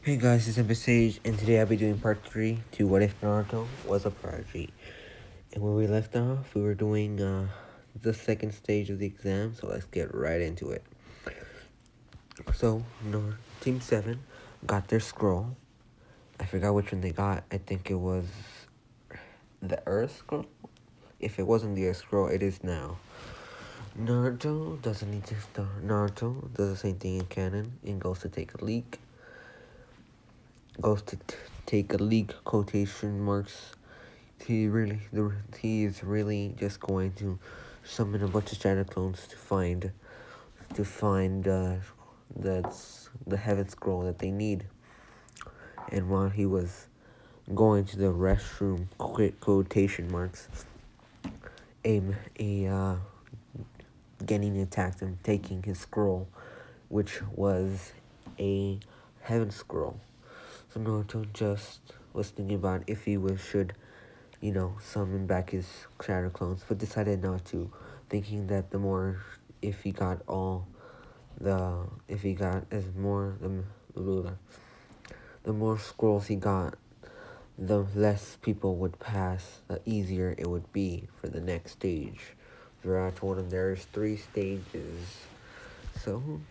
Hey guys, it's Sage, and today I'll be doing part 3 to What If Naruto Was a Prodigy. And where we left off, we were doing the second stage of the exam, so let's get right into it. So, Team 7 got their scroll. I forgot which one they got. I think it was the Earth Scroll. If it wasn't the Earth Scroll, it is now. Naruto doesn't need to start. Naruto does the same thing in canon and goes to take a leak. Take a leak, quotation marks. He is really just going to summon a bunch of shadow clones to find that's the heaven scroll that they need. And while he was going to the restroom, quotation marks, a Genin attacked him, taking his scroll, which was a heaven scroll. So Naruto just was thinking about if he should, summon back his shadow clones, but decided not to, thinking that if he got the more scrolls he got, the less people would pass, the easier it would be for the next stage. Jiraiya told him there's 3 stages. So,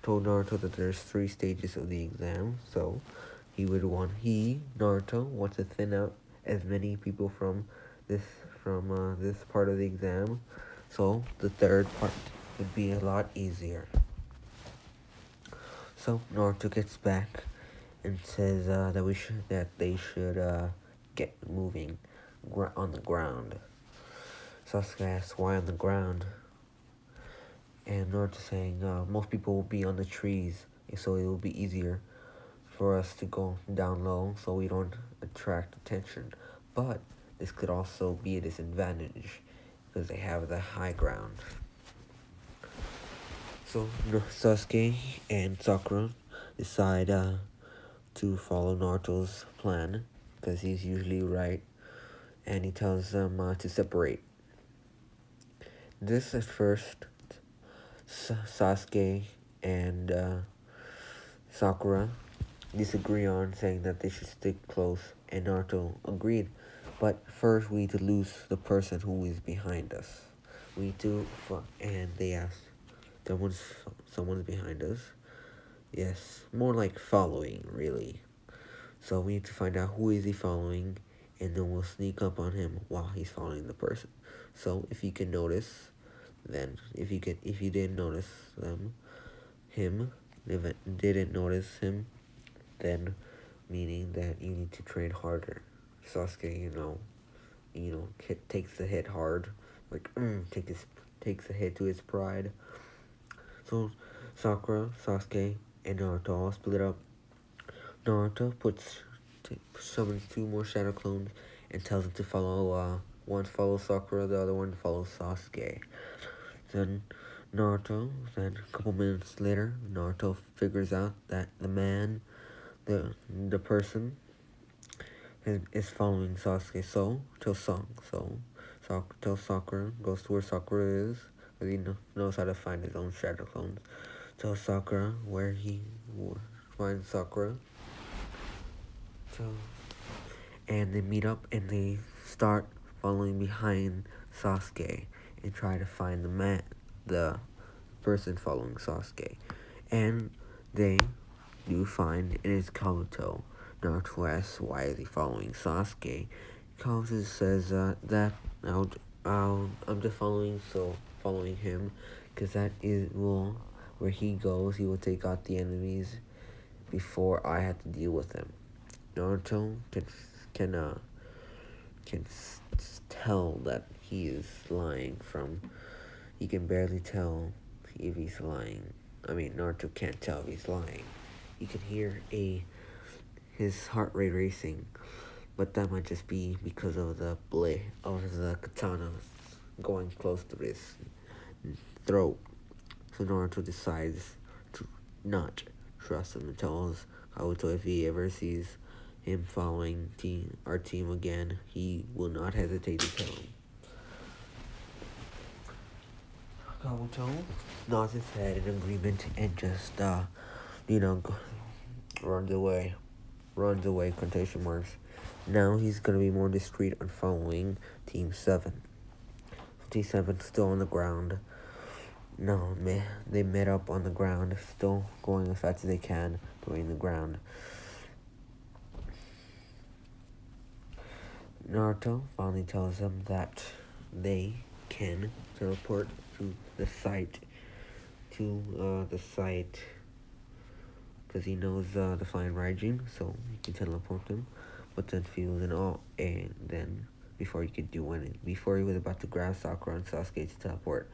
told Naruto that there's 3 stages of the exam, so Naruto, wants to thin out as many people from this part of the exam, so the third part would be a lot easier. So Naruto gets back and says that they should get moving on the ground. Sasuke asks why on the ground, and Naruto saying most people will be on the trees, so it will be easier for us to go down low so we don't attract attention. But this could also be a disadvantage because they have the high ground. So Sasuke and Sakura decide to follow Naruto's plan because he's usually right, and he tells them to separate. This at first, Sasuke and Sakura disagree on, saying that they should stick close, and Naruto agreed. But first we need to lose the person who is behind us. We need to, and they ask, someone's behind us? Yes, more like following, really. So we need to find out who is he following, and then we'll sneak up on him while he's following the person. So if you can notice, then if you didn't notice didn't notice him, then meaning that you need to train harder. Sasuke, takes the hit hard, like takes a hit to his pride. So Sakura, Sasuke, and Naruto all split up. Naruto summons 2 more shadow clones and tells them to follow. One follows Sakura, the other one follows Sasuke. Then a couple minutes later, Naruto figures out that the person is following Sasuke. So tells Sakura, goes to where Sakura is, because he knows how to find his own shadow clones. Tells Sakura where he finds Sakura. And they meet up and they start following behind Sasuke and try to find the person following Sasuke. And they do find it is Kabuto. Naruto asks why is he following Sasuke. Kabuto says that I'm just following him because where he goes, he will take out the enemies before I have to deal with them. Naruto can tell that he is lying he can barely tell if he's lying. I mean, Naruto can't tell if he's lying. He can hear his heart rate racing, but that might just be because of the blade of the katana going close to his throat. So Naruto decides to not trust him and tells Kabuto if he ever sees him following our team again, he will not hesitate to tell him. Kabuto nods his head in agreement and just runs away, quotation marks. Now he's gonna be more discreet on following Team 7. Team 7 still on the ground. No, they met up on the ground, still going as fast as they can, going the ground. Naruto finally tells them that they can teleport to the site, because he knows the flying Raijin, so he can teleport them. But then feels in awe, and then before he was about to grab Sakura and Sasuke to teleport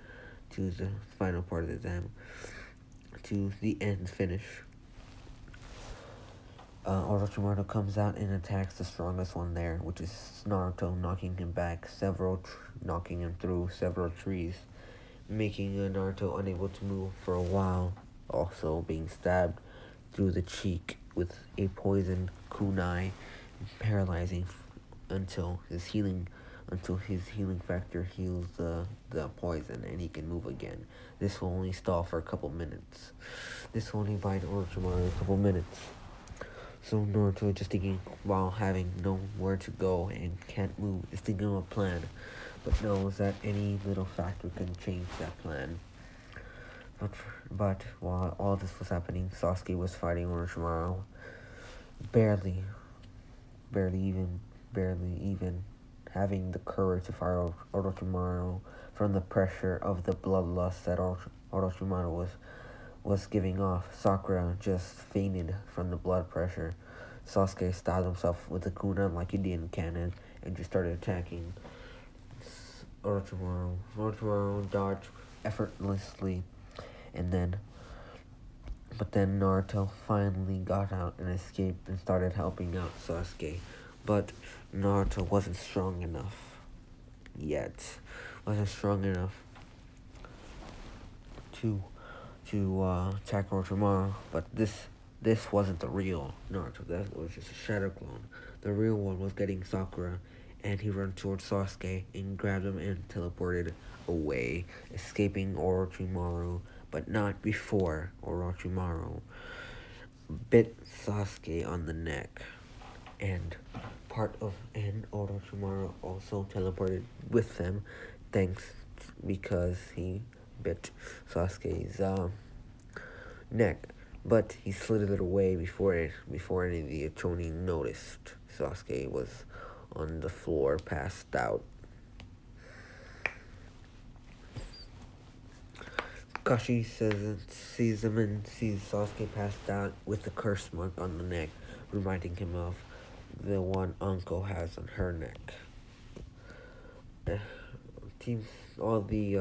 to the final part of the exam, to the end finish. Orochimaru comes out and attacks the strongest one there, which is Naruto, knocking him back knocking him through several trees, making Naruto unable to move for a while, also being stabbed through the cheek with a poisoned kunai, paralyzing until his healing factor heals the poison and he can move again. This will only stall for a couple minutes. This will only bide Orochimaru a couple minutes. So Naruto, just thinking while having nowhere to go and can't move, is thinking of a plan, but knows that any little factor can change that plan. But while all this was happening, Sasuke was fighting Orochimaru, barely even having the courage to fight Orochimaru from the pressure of the bloodlust that Orochimaru was giving off. Sakura just fainted from the blood pressure. Sasuke stabbed himself with a kunai like he did in canon and just started attacking Orochimaru. Orochimaru dodged effortlessly, but then Naruto finally got out and escaped and started helping out Sasuke. But Naruto wasn't strong enough yet. Wasn't strong enough to attack Orochimaru. But this wasn't the real Naruto. That was just a shadow clone. The real one was getting Sakura, and he ran towards Sasuke and grabbed him and teleported away, escaping Orochimaru, but not before Orochimaru bit Sasuke on the neck, and Orochimaru also teleported with them, because he bit Sasuke's neck, but he slid it away before any of the Chunin noticed. Sasuke was on the floor, passed out. Kakashi sees him and sees Sasuke passed out with a curse mark on the neck, reminding him of the one Anko has on her neck. All the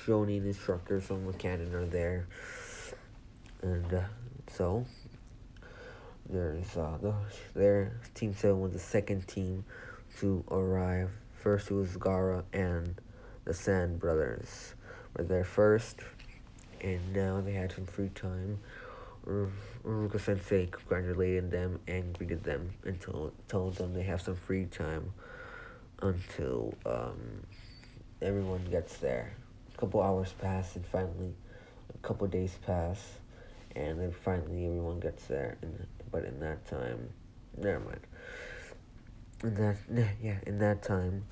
Shonin instructors from the canon are there, and so there's their Team 7 was the second team to arrive. First it was Gaara and the Sand Brothers were there first, and now they had some free time. Uruka Sensei congratulated them and greeted them and told them they have some free time until everyone gets there. A couple hours pass, and finally a couple days pass, and then finally everyone gets there. But in that time, never mind. In that time,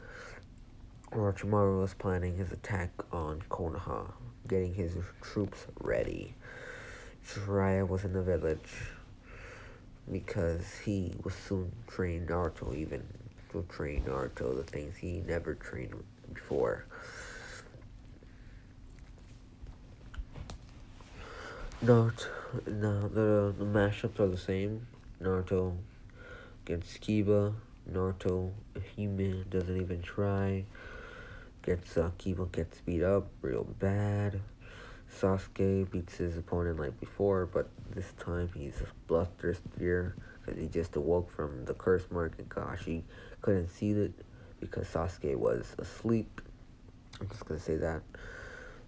Orochimaru was planning his attack on Konoha, getting his troops ready. Jiraiya was in the village because he was soon train Naruto, the things he never trained before. The mashups are the same. Naruto gets Kiba. Naruto, Hime doesn't even try. Kiba gets beat up real bad. Sasuke beats his opponent like before, but this time he's bloodthirstier because he just awoke from the curse mark, and Kakashi couldn't see it because Sasuke was asleep. I'm just gonna say that.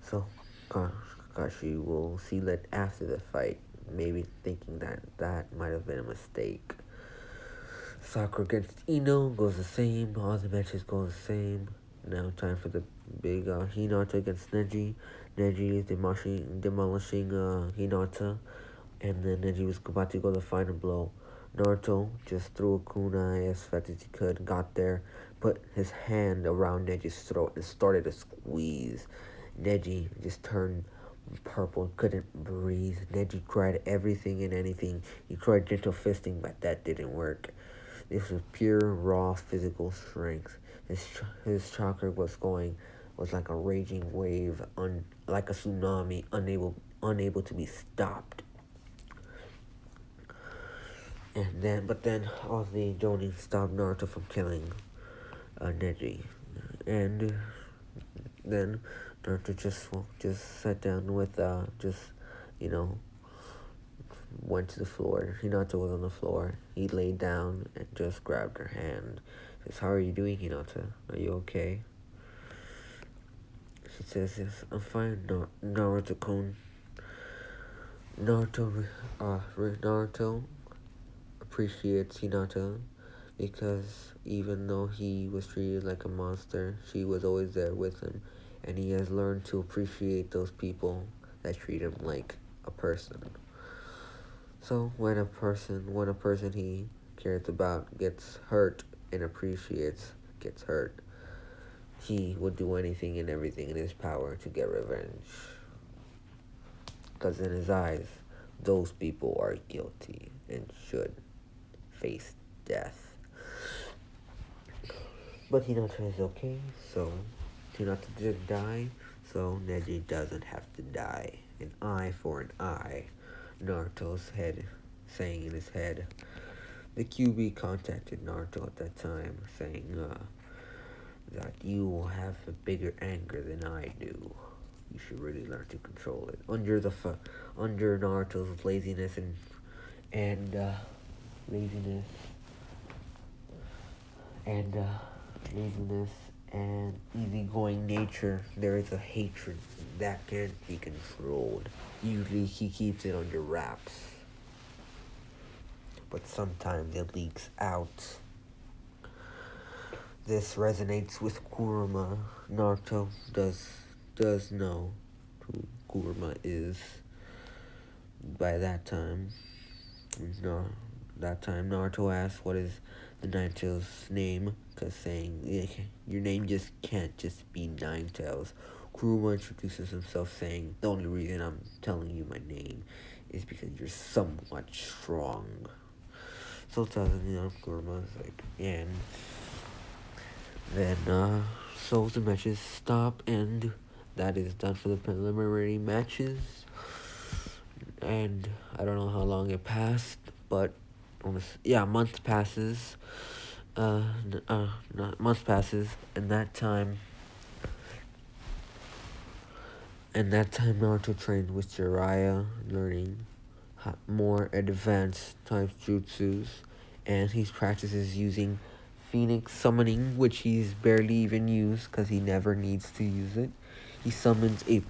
So Kakashi will see that after the fight, maybe thinking that might have been a mistake. Sakura against Ino goes the same. All the matches go the same. Now time for the big Hinata against Neji. Neji is demolishing Hinata And then Neji was about to go the final blow. Naruto just threw a kunai as fast as he could, got there, put his hand around Neji's throat and started to squeeze. Neji just turned purple, couldn't breathe. Neji tried everything and anything. He tried gentle fisting, but that didn't work. This was pure, raw physical strength. His chakra was like a raging wave, like a tsunami, unable to be stopped. But then all the Jonin stopped Naruto from killing Neji, and then Naruto just sat down with you know, went to the floor. Hinata was on the floor. He laid down and just grabbed her hand. Says, "How are you doing, Hinata? Are you okay?" She says, "Yes, I'm fine, Naruto-kun." Naruto appreciates Hinata because even though he was treated like a monster, she was always there with him, and he has learned to appreciate those people that treat him like a person. So when a person he cares about gets hurt and appreciates gets hurt, he would do anything and everything in his power to get revenge. Because in his eyes, those people are guilty and should face death. But Hinata is okay, so Hinata didn't die, so Neji doesn't have to die. An eye for an eye, Naruto's head saying in his head. The QB contacted Naruto at that time, saying that you will have a bigger anger than I do. You should really learn to control it. Under Naruto's laziness and laziness and laziness and easygoing nature, there is a hatred that can't be controlled. Usually he keeps it under wraps, but sometimes it leaks out. This resonates with Kurama. Naruto does know who Kurama is by that time. No, that time Naruto asks what is the Nine-Tails name, because saying your name just can't just be Nine-Tails. Kurama introduces himself saying the only reason I'm telling you my name is because you're somewhat strong. So tells him, Kurama's like, and then so the matches stop, and that is done for the preliminary matches. And I don't know how long it passed, but a month passes. Month passes, and that time Naruto trained with Jiraiya, learning more advanced type jutsus, and he practices using Phoenix summoning, which he's barely even used because he never needs to use it. He summons a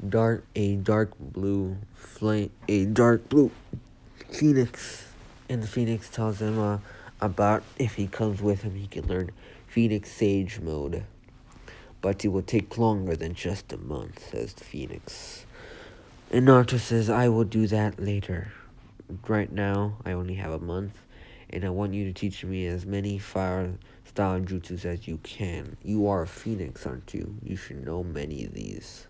dark blue Phoenix, and the Phoenix tells him about if he comes with him, he can learn Phoenix Sage mode. But it will take longer than just a month, says the Phoenix. And Naruto says, I will do that later. Right now, I only have a month, and I want you to teach me as many fire-style jutsus as you can. You are a Phoenix, aren't you? You should know many of these.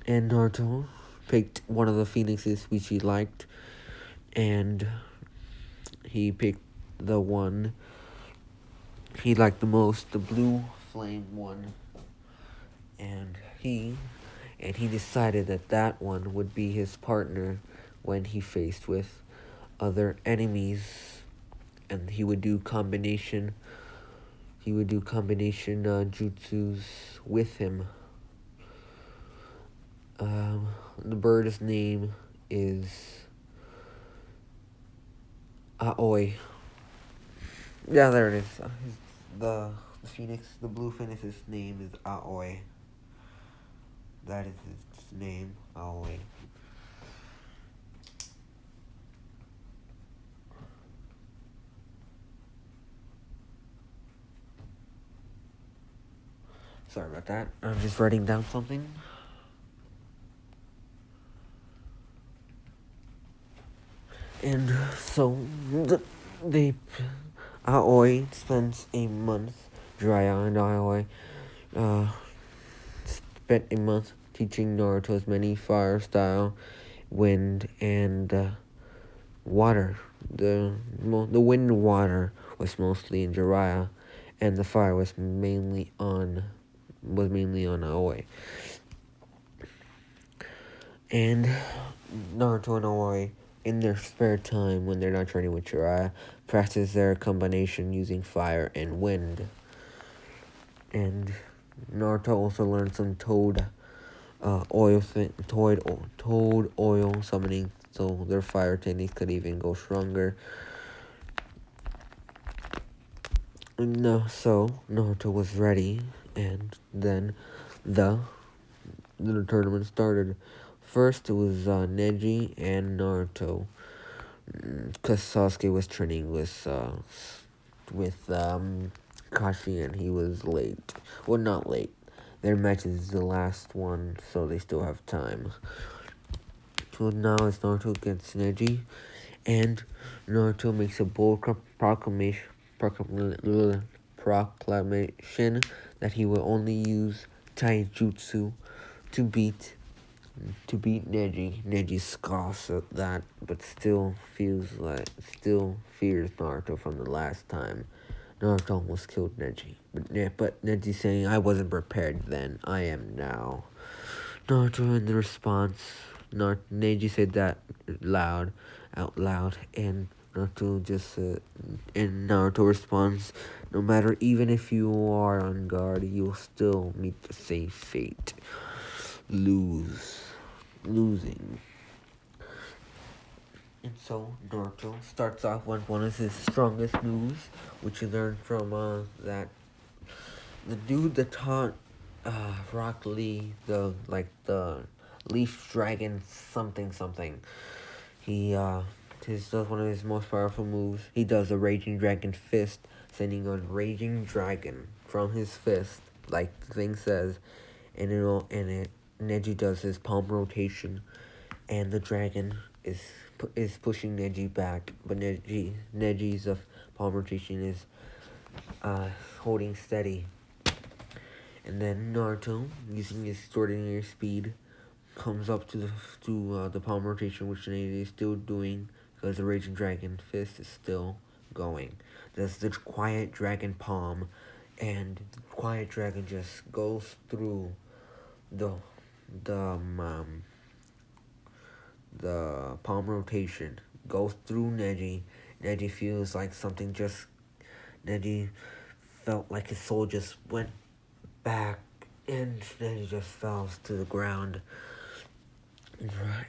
And Naruto picked one of the Phoenixes which he liked, and he picked the one he liked the most, the blue flame one. And he decided that one would be his partner when he faced with other enemies, and he would do combination jutsus with him. The bird's name is Aoi. Yeah, there it is. The blue phoenix's name is Aoi. That is its name, Aoi. Sorry about that. I'm just writing down something. And so they Aoi spends a month. Jiraiya and Aoi uh, spent a month teaching Naruto's many fire style, wind, and water. The wind and water was mostly in Jiraiya, and the fire was mainly on Aoi. And Naruto and Aoi, in their spare time when they're not training with Jiraiya, practice their combination using fire and wind. And Naruto also learned some toad oil summoning, so their fire techniques could even go stronger. No, so Naruto was ready, and then the tournament started. First, it was Neji and Naruto, because Sasuke was training with Kashi, and he was late. Well, not late. Their match is the last one, so they still have time. So now it's Naruto against Neji, and Naruto makes a bold proclamation that he will only use taijutsu to beat Neji. Neji scoffs at that, but still fears Naruto from the last time. Naruto almost killed Neji, but Neji saying, "I wasn't prepared then. I am now." Naruto in the response, Neji said that out loud, and Naruto responds, "No matter, even if you are on guard, you'll still meet the same fate. Losing." And so Naruto starts off with one of his strongest moves, which he learned from that the dude that taught Rock Lee the leaf dragon something. He does one of his most powerful moves. He does a raging dragon fist, sending a raging dragon from his fist, like the thing says, and Neji does his palm rotation, and the dragon is pushing Neji back, but Neji's palm rotation is holding steady. And then Naruto, using his extraordinary speed, comes up to the palm rotation, which Neji is still doing because the Raging Dragon Fist is still going. There's the Quiet Dragon Palm, and the Quiet Dragon just goes through the palm rotation, goes through Neji. Neji feels like Neji felt like his soul just went back, and then he just falls to the ground,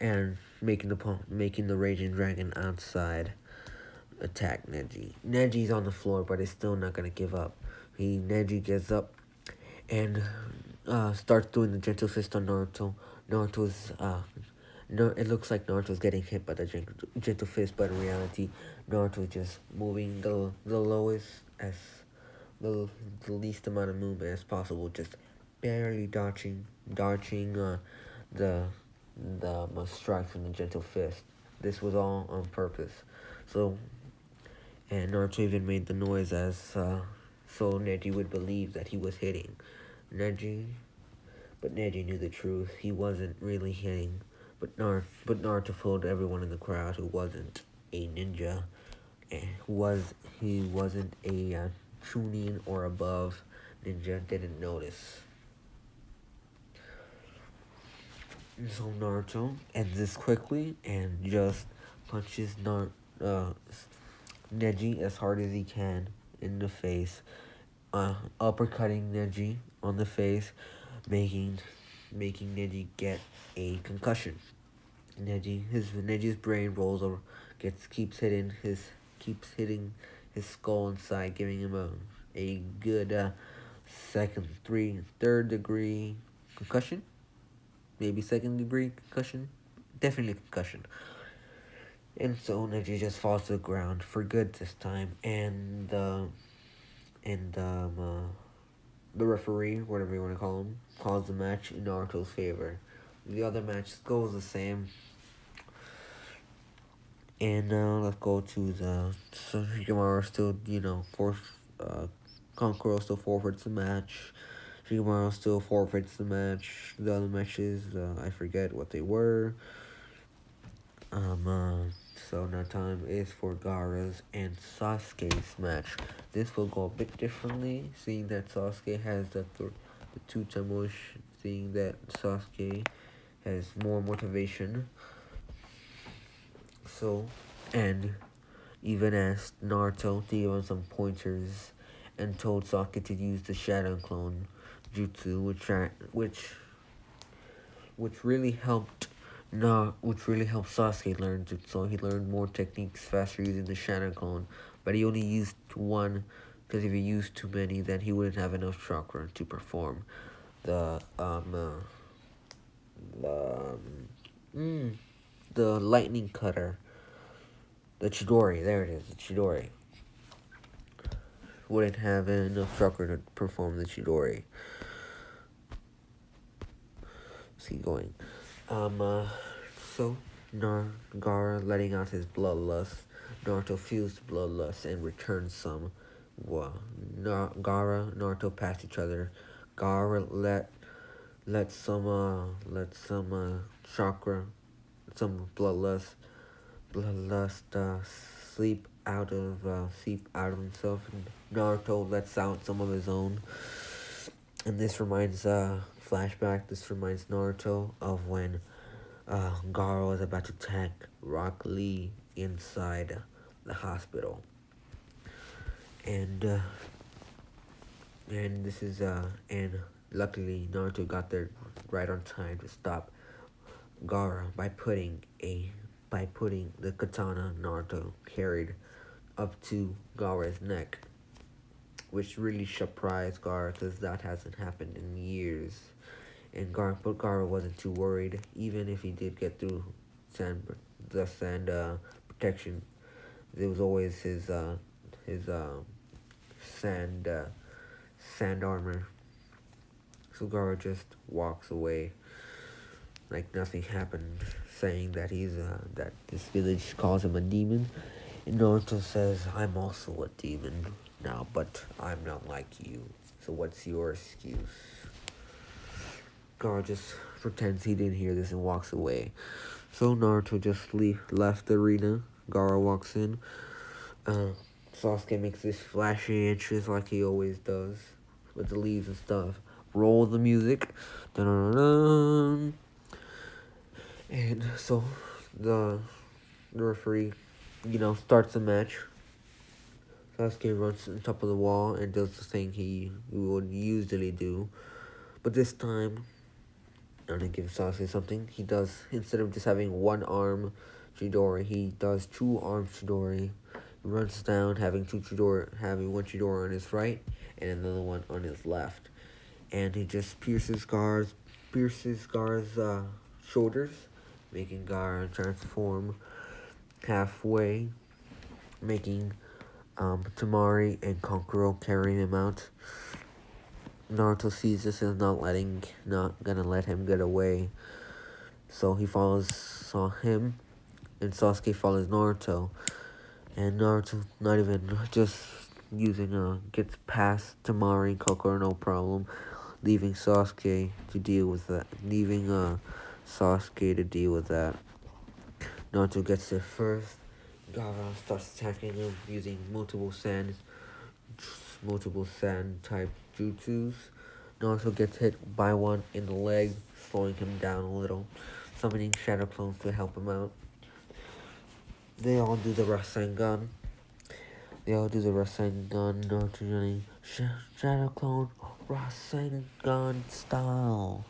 and making the Raging Dragon outside attack Neji. Neji's on the floor, but he's still not gonna give up. Neji gets up and starts doing the gentle fist on Naruto. It looks like Naruto's getting hit by the gentle fist, but in reality, Naruto's just moving the lowest as the least amount of movement as possible, just barely dodging the strikes from the gentle fist. This was all on purpose. So, and Naruto even made the noise as so Neji would believe that he was hitting but Neji knew the truth. He wasn't really hitting, but Naruto fooled everyone in the crowd who wasn't a ninja, and he wasn't a Chunin or above ninja, didn't notice. So Naruto ends this quickly and just punches Neji as hard as he can in the face, uppercutting Neji on the face, making Neji get a concussion. Neji's brain rolls over, keeps hitting his skull inside, giving him a good third degree concussion, maybe second degree concussion, definitely concussion. And so Neji just falls to the ground for good this time, and the referee, whatever you want to call him, calls the match in Naruto's favor. The other match goes the same. And now let's go to the Shikamaru still, Kankuro still forfeits the match. Shikamaru still forfeits the match. The other matches, I forget what they were. Um, uh, so now time is for Gaara's and Sasuke's match. This will go a bit differently, seeing that Sasuke has the two Tamush, seeing that Sasuke has more motivation. So, and even asked Naruto to give him some pointers, and told Sasuke to use the Shadow Clone Jutsu, which really helped. Which really helped Sasuke learn Jutsu. He learned more techniques faster using the Shadow Clone, but he only used one because if he used too many, then he wouldn't have enough chakra to perform the the the lightning cutter, the Chidori. There it is, the Chidori. Wouldn't have enough chakra to perform the Chidori. Let's keep going. So Gaara letting out his bloodlust. Naruto feels the bloodlust and returns some. Well, Gaara, Naruto pass each other. Gaara let some chakra, some bloodlust sleep out of himself. And Naruto lets out some of his own. And this reminds flashback. This reminds Naruto of when Gaara was about to attack Rock Lee inside the hospital, and this is and luckily Naruto got there right on time to stop Gaara by putting the katana Naruto carried up to Gaara's neck, which really surprised Gaara because that hasn't happened in years. And Gaara wasn't too worried, even if he did get through the sand protection. There was always his sand sand armor. So Gaara just walks away like nothing happened, saying that that this village calls him a demon. And Naruto says, "I'm also a demon now, but I'm not like you. So what's your excuse?" Gaara just pretends he didn't hear this and walks away. So Naruto just left the arena. Gaara walks in. Uh, Sasuke makes this flashy entrance like he always does with the leaves and stuff. Roll the music. Dun-dun-dun-dun. And so the referee, starts the match. Sasuke runs on top of the wall and does the thing he would usually do. But this time, I'm gonna give Sasuke something. He does, instead of just having one arm Chidori, he does two arms Chidori. He runs down having one Chidori on his right and another one on his left. And he just pierces Gaara's shoulders, making Gaara transform halfway, making Tamari and Kankuro carrying him out. Naruto sees this and not gonna let him get away. So he saw him, and Sasuke follows Naruto. And Naruto not even just gets past Tamari and Kokoro no problem, leaving Sasuke to deal with that. Naruto gets there first. Gaara starts attacking him using multiple sand type jutsus. Naruto gets hit by one in the leg, slowing him down a little, summoning shadow clones to help him out. They all do the Rasengan. Naruto yelling, Shadow Clone Rasengan style.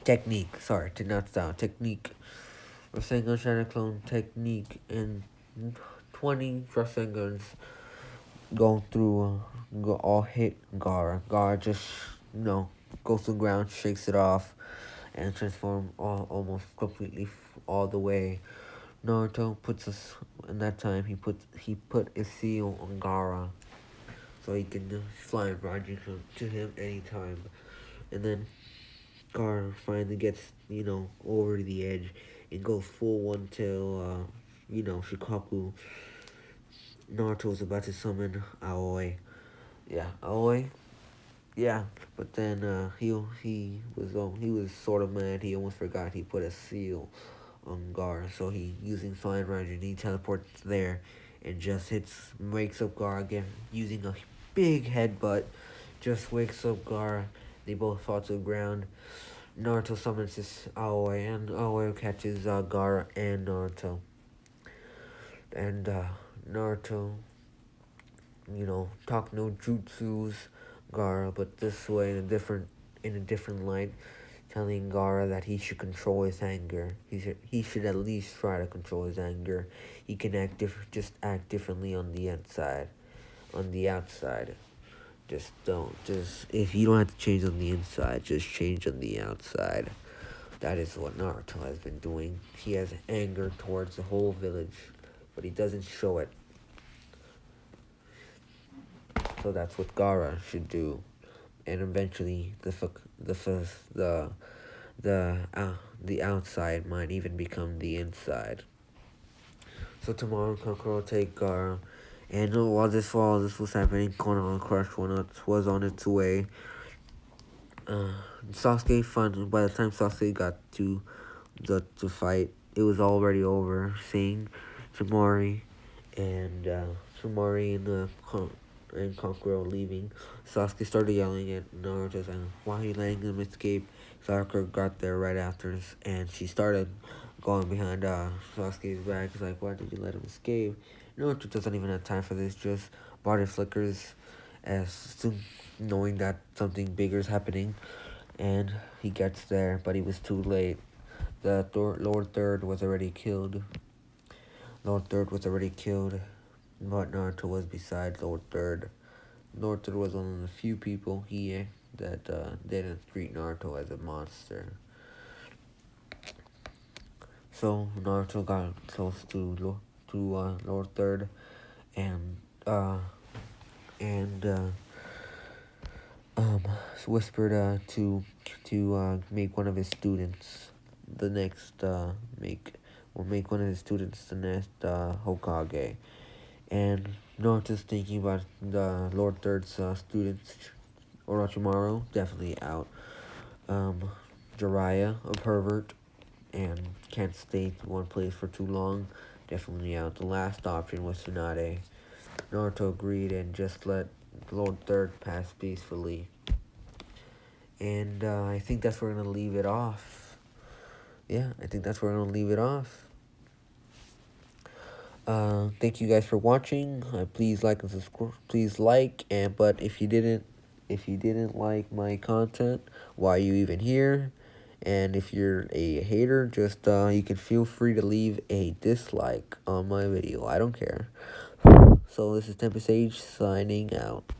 Technique, sorry, not style, technique. Rasengan Shadow Clone technique, and 20 Rasengans all hit Gaara. Gaara just, goes to the ground, shakes it off, and transform almost completely all the way. Naruto in that time he put a seal on Gaara, so he can fly and ride to him anytime. And then Gaara finally gets over the edge and goes full one tail Shikaku, Naruto was about to summon Aoi. Yeah, Aoi. Yeah, but then he was sort of mad. He almost forgot he put a seal on Gaara, so he using Fine Ranger, he teleports there, and just wakes up Gaara again using a big headbutt. Just wakes up Gaara. They both fall to the ground. Naruto summons his Aoi, and Aoi catches Gaara and Naruto. And Naruto, talk no jutsus Gaara, but this way in a different light, telling Gaara that he should control his anger. He should at least try to control his anger. He can just act differently on the inside, on the outside. Just don't. Just if you don't have to change on the inside, just change on the outside. That is what Naruto has been doing. He has anger towards the whole village, but he doesn't show it. So that's what Gaara should do, and eventually the outside might even become the inside. So tomorrow, Kokoro will take Gaara, and while this was happening, Konoha Crush was on its way. Sasuke fun. By the time Sasuke got to the fight, it was already over. Seeing Shimori and and Kankuro leaving, Sasuke started yelling at Naruto saying, "Why are you letting him escape?" Sakura got there right after, and she started going behind Sasuke's back. It's like, "Why did you let him escape?" Naruto doesn't even have time for this. Just body flickers, as soon knowing that something bigger is happening, and he gets there, but he was too late. The Lord Third was already killed. Lord Third was already killed, but Naruto was beside Lord Third. Lord Third was one of the few people here that didn't treat Naruto as a monster. So Naruto got close to Lord Third, and and whispered to make one of his students the next make one of his students the next Hokage. And Naruto's thinking about the Lord Third's students. Orochimaru, definitely out. Jiraiya, a pervert, and can't stay in one place for too long, definitely out. The last option was Tsunade. Naruto agreed and just let Lord Third pass peacefully. And I think that's where we're going to leave it off. Yeah, I think that's where we're going to leave it off. Thank you guys for watching. Please like and subscribe. Please like, but if you didn't like my content, why are you even here? And if you're a hater, just you can feel free to leave a dislike on my video. I don't care. So this is Tempest Sage signing out.